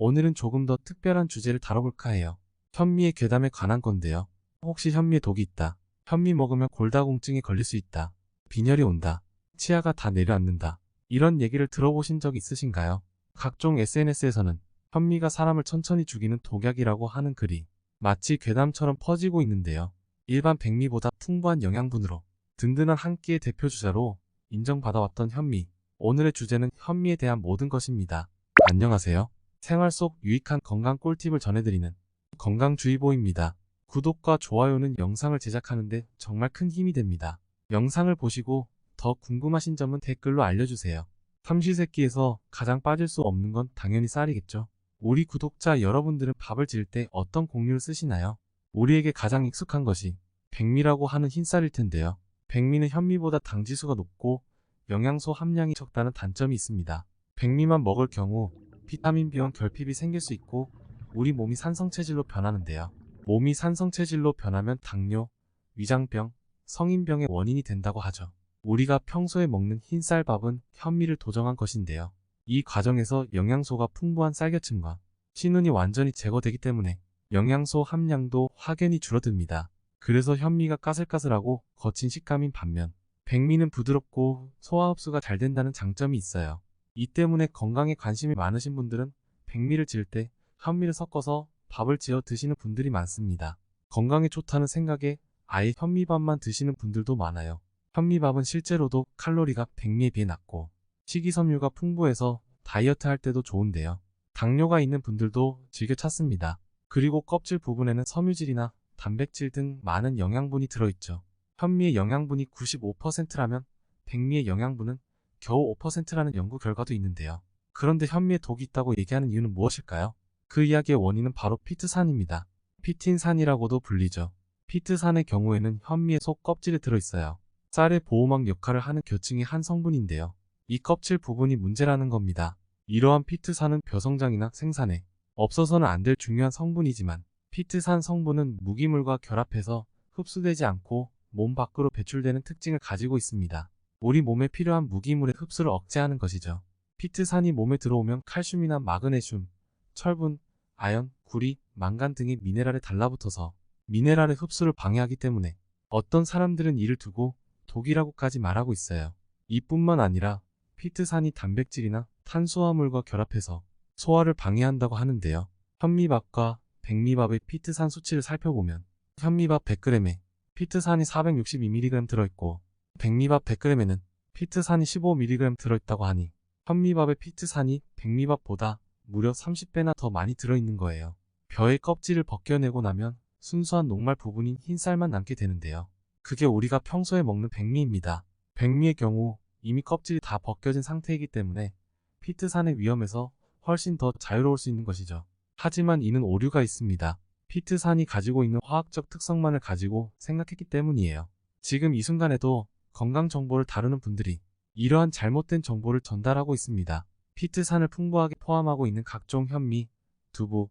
오늘은 조금 더 특별한 주제를 다뤄볼까 해요. 현미의 괴담에 관한 건데요. 혹시 현미에 독이 있다. 현미 먹으면 골다공증에 걸릴 수 있다. 빈혈이 온다. 치아가 다 내려앉는다. 이런 얘기를 들어보신 적 있으신가요? 각종 SNS에서는 현미가 사람을 천천히 죽이는 독약이라고 하는 글이 마치 괴담처럼 퍼지고 있는데요. 일반 백미보다 풍부한 영양분으로 든든한 한 끼의 대표 주자로 인정받아왔던 현미. 오늘의 주제는 현미에 대한 모든 것입니다. 안녕하세요. 생활 속 유익한 건강 꿀팁을 전해드리는 건강주의보입니다. 구독과 좋아요는 영상을 제작하는데 정말 큰 힘이 됩니다. 영상을 보시고 더 궁금하신 점은 댓글로 알려주세요. 삼시세끼에서 가장 빠질 수 없는 건 당연히 쌀이겠죠. 우리 구독자 여러분들은 밥을 지을 때 어떤 곡류를 쓰시나요? 우리에게 가장 익숙한 것이 백미라고 하는 흰쌀일 텐데요. 백미는 현미보다 당지수가 높고 영양소 함량이 적다는 단점이 있습니다. 백미만 먹을 경우 비타민 B원 결핍이 생길 수 있고 우리 몸이 산성체질로 변하는데요. 몸이 산성체질로 변하면 당뇨, 위장병, 성인병의 원인이 된다고 하죠. 우리가 평소에 먹는 흰쌀밥은 현미를 도정한 것인데요. 이 과정에서 영양소가 풍부한 쌀겨침과 신운이 완전히 제거되기 때문에 영양소 함량도 확연히 줄어듭니다. 그래서 현미가 까슬까슬하고 거친 식감인 반면 백미는 부드럽고 소화 흡수가 잘 된다는 장점이 있어요. 이 때문에 건강에 관심이 많으신 분들은 백미를 지을 때 현미를 섞어서 밥을 지어 드시는 분들이 많습니다. 건강에 좋다는 생각에 아예 현미밥만 드시는 분들도 많아요. 현미밥은 실제로도 칼로리가 백미에 비해 낮고 식이섬유가 풍부해서 다이어트 할 때도 좋은데요. 당뇨가 있는 분들도 즐겨 찾습니다. 그리고 껍질 부분에는 섬유질이나 단백질 등 많은 영양분이 들어있죠. 현미의 영양분이 95%라면 백미의 영양분은 겨우 5%라는 연구 결과도 있는데요. 그런데 현미에 독이 있다고 얘기하는 이유는 무엇일까요? 그 이야기의 원인은 바로 피트산입니다. 피틴산이라고도 불리죠. 피트산의 경우에는 현미의 속 껍질에 들어있어요. 쌀의 보호막 역할을 하는 교층의 한 성분인데요. 이 껍질 부분이 문제라는 겁니다. 이러한 피트산은 벼성장이나 생산에 없어서는 안 될 중요한 성분이지만 피트산 성분은 무기물과 결합해서 흡수되지 않고 몸 밖으로 배출되는 특징을 가지고 있습니다. 우리 몸에 필요한 무기물의 흡수를 억제하는 것이죠. 피트산이 몸에 들어오면 칼슘이나 마그네슘, 철분, 아연, 구리, 망간 등의 미네랄에 달라붙어서 미네랄의 흡수를 방해하기 때문에 어떤 사람들은 이를 두고 독이라고까지 말하고 있어요. 이뿐만 아니라 피트산이 단백질이나 탄수화물과 결합해서 소화를 방해한다고 하는데요. 현미밥과 백미밥의 피트산 수치를 살펴보면 현미밥 100g에 피트산이 462mg 들어있고 백미밥 100g에는 피트산이 15mg 들어있다고 하니 현미밥의 피트산이 백미밥보다 무려 30배나 더 많이 들어있는 거예요. 벼의 껍질을 벗겨내고 나면 순수한 녹말 부분인 흰쌀만 남게 되는데요. 그게 우리가 평소에 먹는 백미입니다. 백미의 경우 이미 껍질이 다 벗겨진 상태이기 때문에 피트산의 위험에서 훨씬 더 자유로울 수 있는 것이죠. 하지만 이는 오류가 있습니다. 피트산이 가지고 있는 화학적 특성만을 가지고 생각했기 때문이에요. 지금 이 순간에도 건강 정보를 다루는 분들이 이러한 잘못된 정보를 전달하고 있습니다. 피트산을 풍부하게 포함하고 있는 각종 현미, 두부,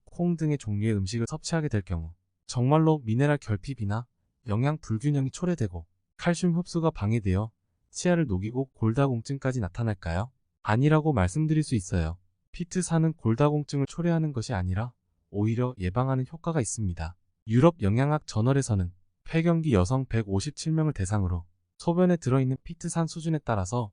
콩 등의 종류의 음식을 섭취하게 될 경우 정말로 미네랄 결핍이나 영양 불균형이 초래되고 칼슘 흡수가 방해되어 치아를 녹이고 골다공증까지 나타날까요? 아니라고 말씀드릴 수 있어요. 피트산은 골다공증을 초래하는 것이 아니라 오히려 예방하는 효과가 있습니다. 유럽 영양학 저널에서는 폐경기 여성 157명을 대상으로 소변에 들어있는 피트산 수준에 따라서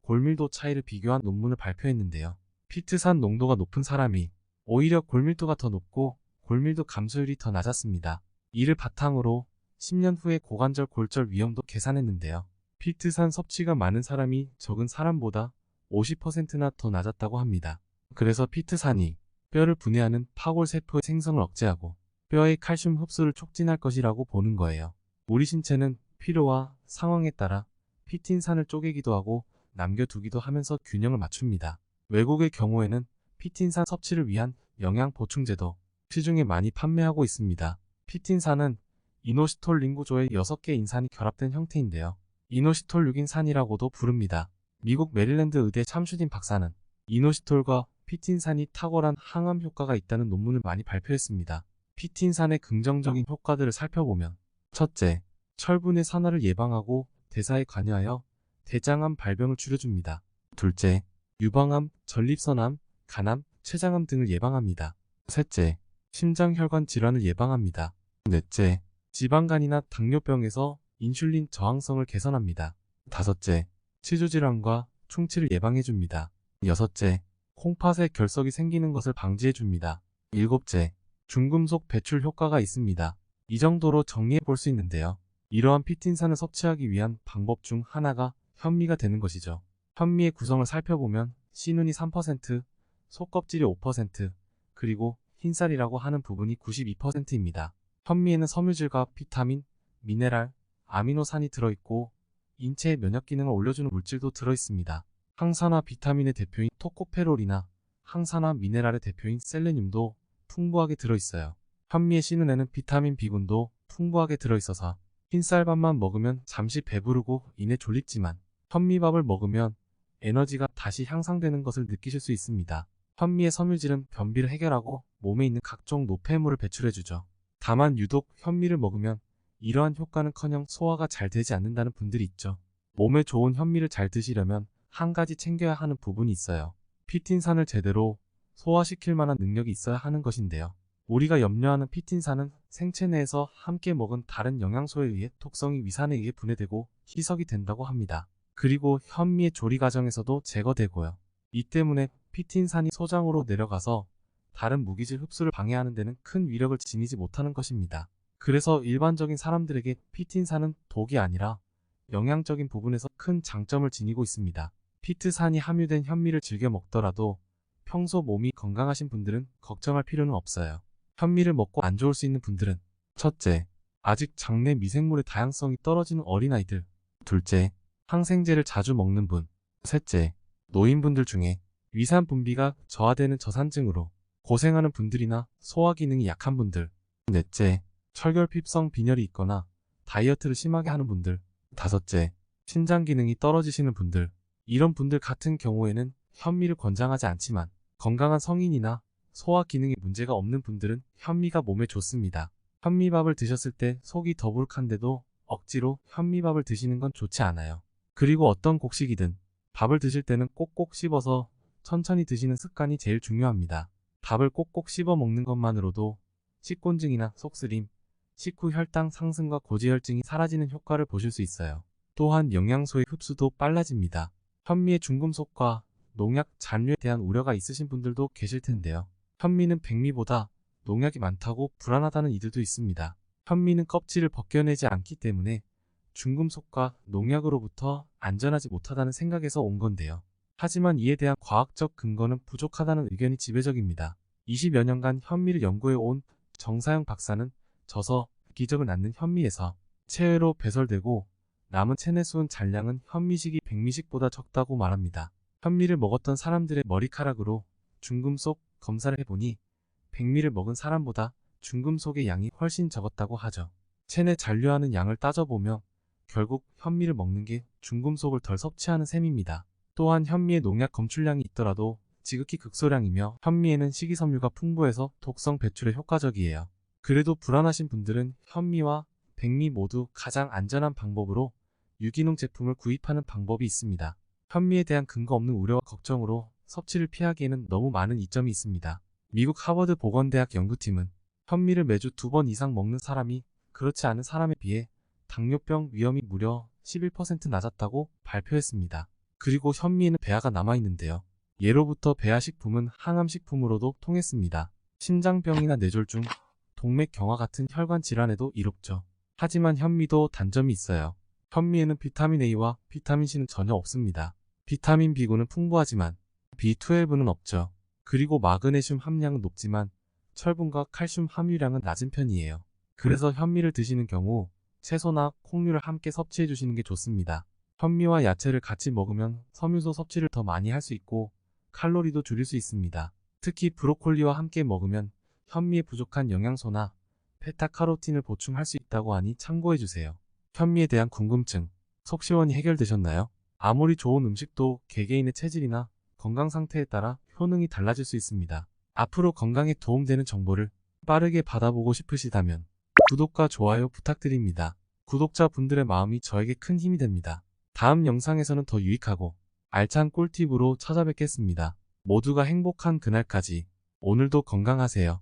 골밀도 차이를 비교한 논문을 발표했는데요. 피트산 농도가 높은 사람이 오히려 골밀도가 더 높고 골밀도 감소율이 더 낮았습니다. 이를 바탕으로 10년 후에 고관절 골절 위험도 계산했는데요. 피트산 섭취가 많은 사람이 적은 사람보다 50%나 더 낮았다고 합니다. 그래서 피트산이 뼈를 분해하는 파골세포의 생성을 억제하고 뼈의 칼슘 흡수를 촉진할 것이라고 보는 거예요. 우리 신체는 필요와 상황에 따라 피틴산을 쪼개기도 하고 남겨두기도 하면서 균형을 맞춥니다. 외국의 경우에는 피틴산 섭취를 위한 영양 보충제도 시중에 많이 판매하고 있습니다. 피틴산은 이노시톨 링구조의 6개 인산이 결합된 형태인데요. 이노시톨 6인산이라고도 부릅니다. 미국 메릴랜드 의대 참슈딘 박사는 이노시톨과 피틴산이 탁월한 항암 효과가 있다는 논문을 많이 발표했습니다. 피틴산의 긍정적인 효과들을 살펴보면 첫째, 철분의 산화를 예방하고 대사에 관여하여 대장암 발병을 줄여줍니다. 둘째, 유방암, 전립선암, 간암, 췌장암 등을 예방합니다. 셋째, 심장혈관 질환을 예방합니다. 넷째, 지방간이나 당뇨병에서 인슐린 저항성을 개선합니다. 다섯째, 치주질환과 충치를 예방해줍니다. 여섯째, 콩팥에 결석이 생기는 것을 방지해줍니다. 일곱째, 중금속 배출 효과가 있습니다. 이 정도로 정리해 볼 수 있는데요. 이러한 피틴산을 섭취하기 위한 방법 중 하나가 현미가 되는 것이죠. 현미의 구성을 살펴보면 씨눈이 3%, 속껍질이 5%, 그리고 흰쌀이라고 하는 부분이 92%입니다. 현미에는 섬유질과 비타민, 미네랄, 아미노산이 들어있고 인체의 면역 기능을 올려주는 물질도 들어있습니다. 항산화 비타민의 대표인 토코페롤이나 항산화 미네랄의 대표인 셀레늄도 풍부하게 들어있어요. 현미의 씨눈에는 비타민 B군도 풍부하게 들어있어서 흰쌀밥만 먹으면 잠시 배부르고 이내 졸립지만 현미밥을 먹으면 에너지가 다시 향상되는 것을 느끼실 수 있습니다. 현미의 섬유질은 변비를 해결하고 몸에 있는 각종 노폐물을 배출해주죠. 다만 유독 현미를 먹으면 이러한 효과는커녕 소화가 잘 되지 않는다는 분들이 있죠. 몸에 좋은 현미를 잘 드시려면 한 가지 챙겨야 하는 부분이 있어요. 피틴산을 제대로 소화시킬 만한 능력이 있어야 하는 것인데요. 우리가 염려하는 피틴산은 생체 내에서 함께 먹은 다른 영양소에 의해 독성이 위산에 의해 분해되고 희석이 된다고 합니다. 그리고 현미의 조리 과정에서도 제거되고요. 이 때문에 피틴산이 소장으로 내려가서 다른 무기질 흡수를 방해하는 데는 큰 위력을 지니지 못하는 것입니다. 그래서 일반적인 사람들에게 피틴산은 독이 아니라 영양적인 부분에서 큰 장점을 지니고 있습니다. 피트산이 함유된 현미를 즐겨 먹더라도 평소 몸이 건강하신 분들은 걱정할 필요는 없어요. 현미를 먹고 안 좋을 수 있는 분들은 첫째, 아직 장내 미생물의 다양성이 떨어지는 어린아이들. 둘째, 항생제를 자주 먹는 분. 셋째, 노인분들 중에 위산 분비가 저하되는 저산증으로 고생하는 분들이나 소화 기능이 약한 분들. 넷째, 철결핍성 빈혈이 있거나 다이어트를 심하게 하는 분들. 다섯째, 신장 기능이 떨어지시는 분들. 이런 분들 같은 경우에는 현미를 권장하지 않지만 건강한 성인이나 소화 기능에 문제가 없는 분들은 현미가 몸에 좋습니다. 현미밥을 드셨을 때 속이 더부룩한데도 억지로 현미밥을 드시는 건 좋지 않아요. 그리고 어떤 곡식이든 밥을 드실 때는 꼭꼭 씹어서 천천히 드시는 습관이 제일 중요합니다. 밥을 꼭꼭 씹어 먹는 것만으로도 식곤증이나 속쓰림, 식후 혈당 상승과 고지혈증이 사라지는 효과를 보실 수 있어요. 또한 영양소의 흡수도 빨라집니다. 현미의 중금속과 농약 잔류에 대한 우려가 있으신 분들도 계실 텐데요. 현미는 백미보다 농약이 많다고 불안하다는 이들도 있습니다. 현미는 껍질을 벗겨내지 않기 때문에 중금속과 농약으로부터 안전하지 못하다는 생각에서 온 건데요. 하지만 이에 대한 과학적 근거는 부족하다는 의견이 지배적입니다. 20여 년간 현미를 연구해 온 정사영 박사는 저서 기적을 낳는 현미에서 체외로 배설되고 남은 체내수은 잔량은 현미식이 백미식보다 적다고 말합니다. 현미를 먹었던 사람들의 머리카락으로 중금속 검사를 해보니 백미를 먹은 사람보다 중금속의 양이 훨씬 적었다고 하죠. 체내 잔류하는 양을 따져보며 결국 현미를 먹는 게 중금속을 덜 섭취하는 셈입니다. 또한 현미에 농약 검출량이 있더라도 지극히 극소량이며 현미에는 식이섬유가 풍부해서 독성 배출에 효과적이에요. 그래도 불안하신 분들은 현미와 백미 모두 가장 안전한 방법으로 유기농 제품을 구입하는 방법이 있습니다. 현미에 대한 근거 없는 우려와 걱정으로 섭취를 피하기에는 너무 많은 이점이 있습니다. 미국 하버드 보건대학 연구팀은 현미를 매주 2번 이상 먹는 사람이 그렇지 않은 사람에 비해 당뇨병 위험이 무려 11% 낮았다고 발표했습니다. 그리고 현미에는 배아가 남아있는데요. 예로부터 배아식품은 항암식품으로도 통했습니다. 심장병이나 뇌졸중, 동맥경화 같은 혈관 질환에도 이롭죠. 하지만 현미도 단점이 있어요. 현미에는 비타민 A와 비타민 C는 전혀 없습니다. 비타민 B군은 풍부하지만 B12는 없죠. 그리고 마그네슘 함량은 높지만 철분과 칼슘 함유량은 낮은 편이에요. 그래서 현미를 드시는 경우 채소나 콩류를 함께 섭취해 주시는 게 좋습니다. 현미와 야채를 같이 먹으면 섬유소 섭취를 더 많이 할 수 있고 칼로리도 줄일 수 있습니다. 특히 브로콜리와 함께 먹으면 현미에 부족한 영양소나 베타카로틴을 보충할 수 있다고 하니 참고해 주세요. 현미에 대한 궁금증, 속 시원히 해결되셨나요? 아무리 좋은 음식도 개개인의 체질이나 건강 상태에 따라 효능이 달라질 수 있습니다. 앞으로 건강에 도움되는 정보를 빠르게 받아보고 싶으시다면 구독과 좋아요 부탁드립니다. 구독자분들의 마음이 저에게 큰 힘이 됩니다. 다음 영상에서는 더 유익하고 알찬 꿀팁으로 찾아뵙겠습니다. 모두가 행복한 그날까지 오늘도 건강하세요.